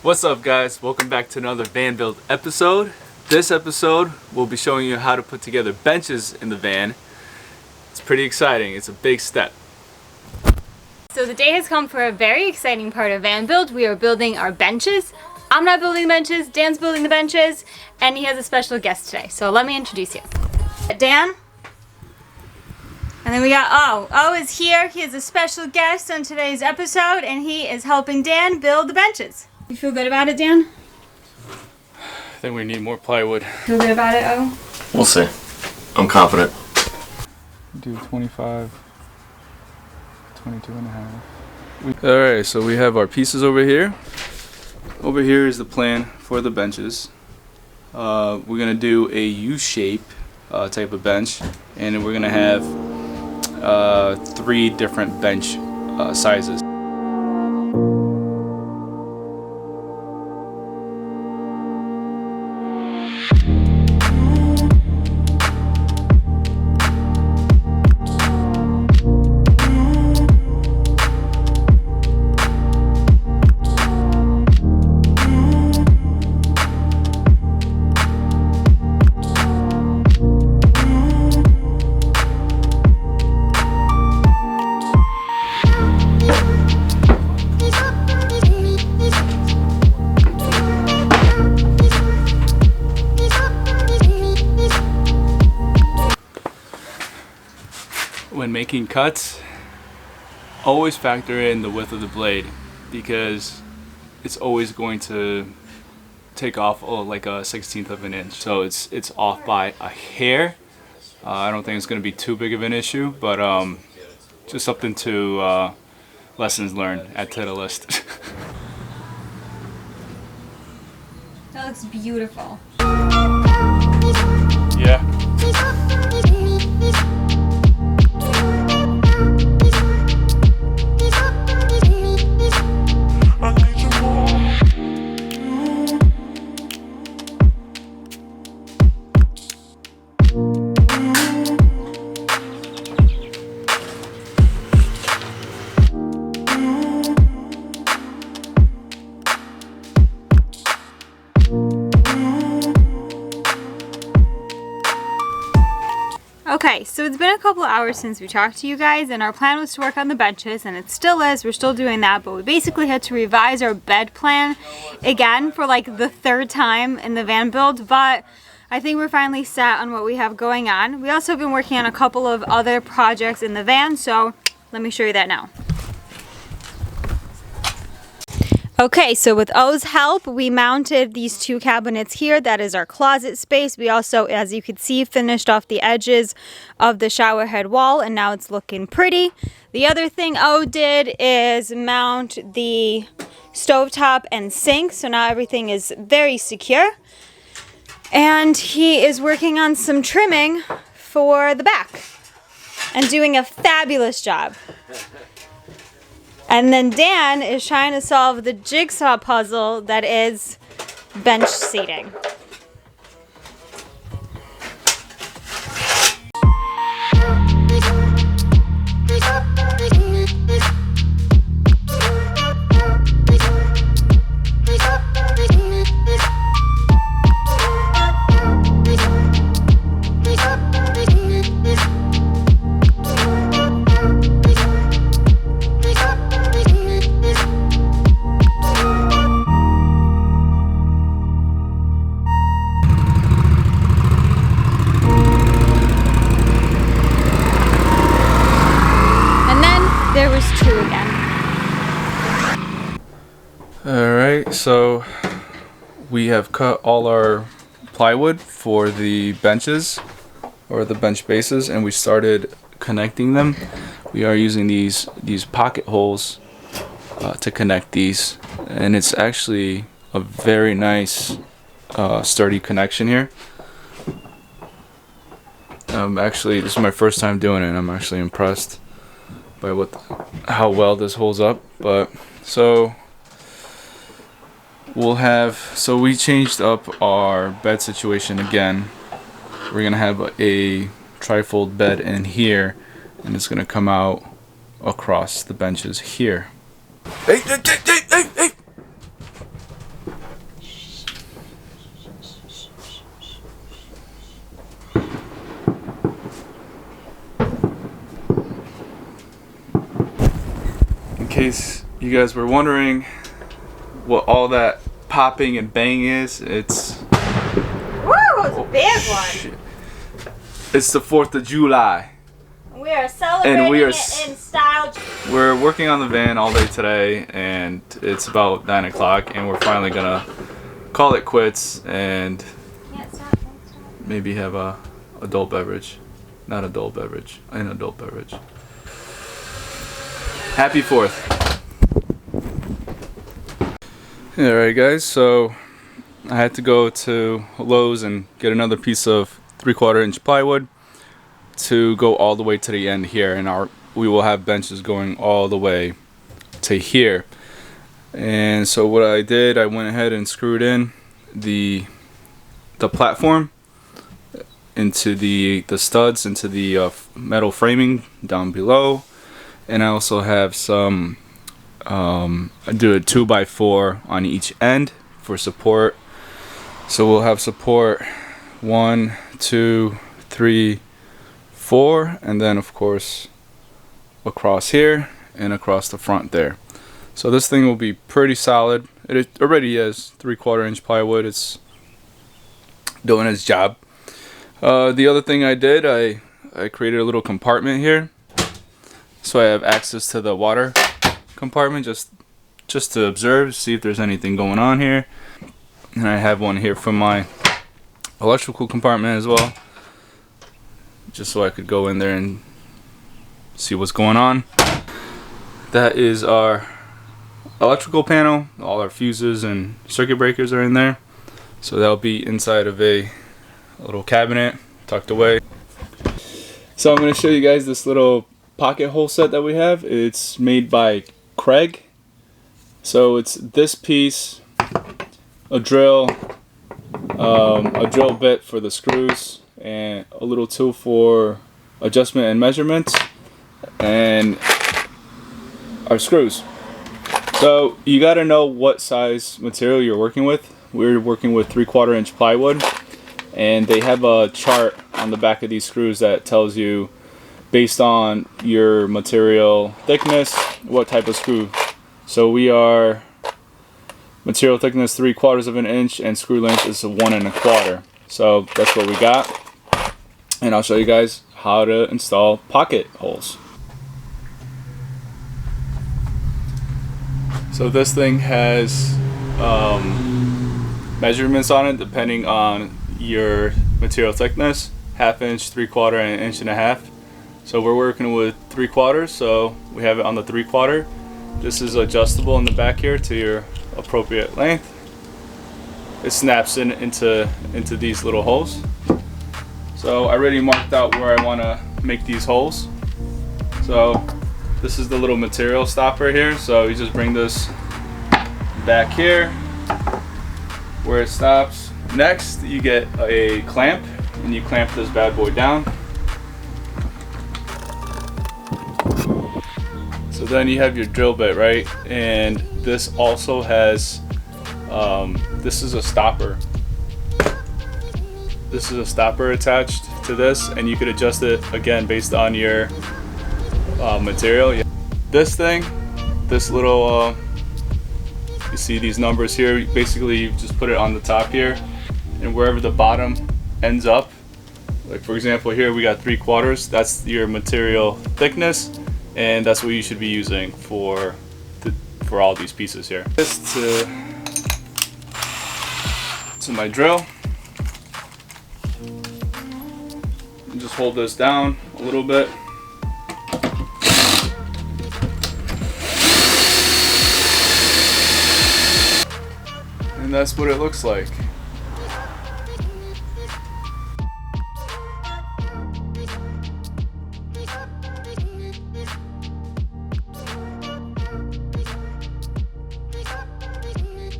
What's up, guys? Welcome back to another van build episode. This episode we'll be showing you how to put together benches in the van. It's pretty exciting. It's a big step. So the day has come for a very exciting part of van build. We are building our benches. I'm not building the benches, Dan's building the benches, and he has a special guest today. So let me introduce you. Dan. And then we got O is here. He is a special guest on today's episode, and he is helping Dan build the benches. You feel good about it, Dan? I think we need more plywood. Feel good about it, O? We'll see. I'm confident. Do 25, 22 and a half. Alright, so we have our pieces over here. Over here is the plan for the benches. We're going to do a U-shape type of bench, and we're going to have 3 different bench sizes. When making cuts, always factor in the width of the blade, because it's always going to take off like a 1/16 of an inch. So it's off by a hair. I don't think it's going to be too big of an issue, but just something to lessons learned. Add to the list. That looks beautiful. Yeah. Okay, so it's been a couple hours since we talked to you guys, and our plan was to work on the benches, and it still is. We're still doing that, but we basically had to revise our bed plan again for like the 3rd time in the van build, but I think we're finally set on what we have going on. We also have been working on a couple of other projects in the van, so let me show you that now. Okay, so with O's help, we mounted these 2 cabinets here. That is our closet space. We also, as you can see, finished off the edges of the shower head wall, and now it's looking pretty. The other thing O did is mount the stovetop and sink, so now everything is very secure. And he is working on some trimming for the back and doing a fabulous job. And then Dan is trying to solve the jigsaw puzzle that is bench seating. There was 2 again. Alright, so we have cut all our plywood for the benches, or the bench bases, and we started connecting them. We are using these pocket holes to connect these, and it's actually a very nice sturdy connection here. Actually, this is my first time doing it, and I'm actually impressed by how well this holds up. But so we changed up our bed situation again. We're gonna have a trifold bed in here, and it's gonna come out across the benches here. Hey! case you guys were wondering what all that popping and bang is, it's... Woo! It was a big one. Shit. It's the 4th of July. We are celebrating And we are it in style. We're working on the van all day today, and it's about 9 o'clock, and we're finally gonna call it quits and Can't stop, can't stop. maybe have a adult beverage. Not adult beverage, an adult beverage. Happy 4th. Alright guys, so I had to go to Lowe's and get another piece of 3/4 inch plywood to go all the way to the end here, and we will have benches going all the way to here. And so what I did, I went ahead and screwed in the platform into the studs into the metal framing down below, and I also have some I do a 2x4 on each end for support. So we'll have support 1, 2, 3, 4, and then of course across here and across the front there. So this thing will be pretty solid. It already is 3/4 inch plywood. It's doing its job. The other thing I did, I created a little compartment here, so I have access to the water compartment just to observe, see if there's anything going on here. And I have one here for my electrical compartment as well, just so I could go in there and see what's going on. That is our electrical panel. All our fuses and circuit breakers are in there, so that'll be inside of a little cabinet tucked away. So I'm going to show you guys this little pocket hole set that we have. It's made by Craig. So it's this piece, a drill bit for the screws, and a little tool for adjustment and measurements, and our screws. So you got to know what size material you're working with. We're working with 3/4 inch plywood, and they have a chart on the back of these screws that tells you, based on your material thickness, what type of screw. So we are material thickness 3/4 of an inch, and screw length is 1 1/4. So that's what we got, and I'll show you guys how to install pocket holes. So this thing has measurements on it depending on your material thickness: 1/2 inch, 3/4, and 1.5 inches. So we're working with 3/4, so we have it on the 3/4. This is adjustable in the back here to your appropriate length. It snaps into these little holes. So I already marked out where I want to make these holes. So this is the little material stopper here. So you just bring this back here where it stops. Next, you get a clamp, and you clamp this bad boy down. So then you have your drill bit, right? And this also has, this is a stopper. This is a stopper attached to this, and you could adjust it again based on your material. This thing, this little, you see these numbers here, basically you just put it on the top here, and wherever the bottom ends up, like for example here we got 3/4, that's your material thickness, and that's what you should be using for all these pieces here. This to my drill. And just hold this down a little bit. And that's what it looks like.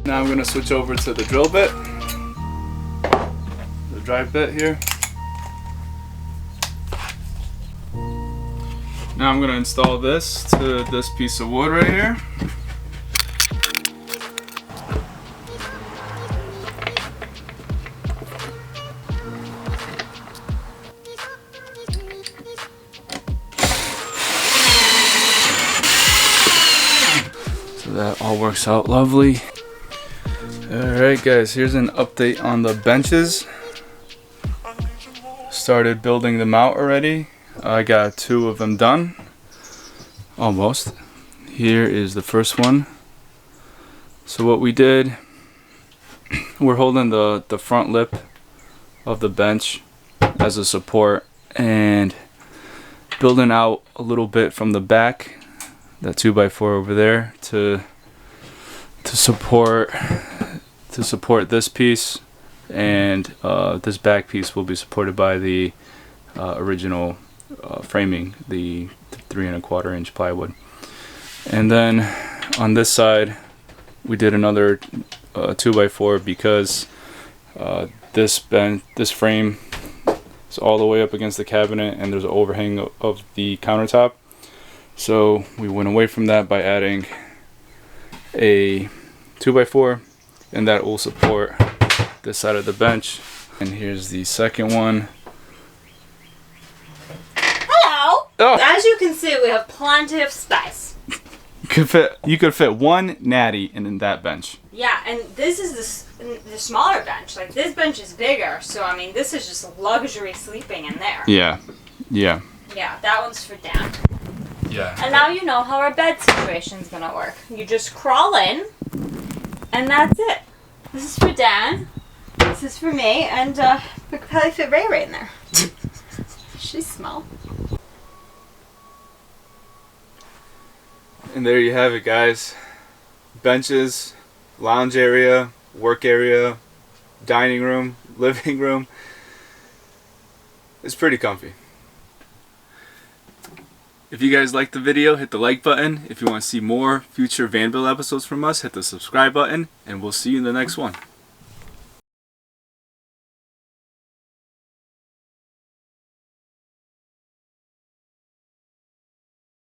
Now I'm going to switch over to the drill bit, the drive bit here. Now I'm going to install this to this piece of wood right here. all works out lovely. Alright guys, here's an update on the benches. Started building them out already. I got 2 of them done. Almost. Here is the first one. So what we did, we're holding the front lip of the bench as a support and building out a little bit from the back, that 2x4 over there, to support this piece, and this back piece will be supported by the original framing, the 3 1/4 inch plywood. And then on this side we did another 2x4 because this frame is all the way up against the cabinet and there's an overhang of the countertop. So we went away from that by adding a 2x4, and that will support this side of the bench. And here's the second one. Hello! Oh. As you can see, we have plenty of space. You could fit 1 natty in that bench. Yeah, and this is the smaller bench. Like, this bench is bigger, so I mean, this is just luxury sleeping in there. Yeah. Yeah. Yeah, that one's for Dan. Yeah. And now you know how our bed situation's gonna work. You just crawl in, and that's it. This is for Dan. This is for me, and we could probably fit Ray in there. She's small. And there you have it, guys. Benches, lounge area, work area, dining room, living room. It's pretty comfy. If you guys liked the video, hit the like button. If you want to see more future Vanville episodes from us, hit the subscribe button, and we'll see you in the next one.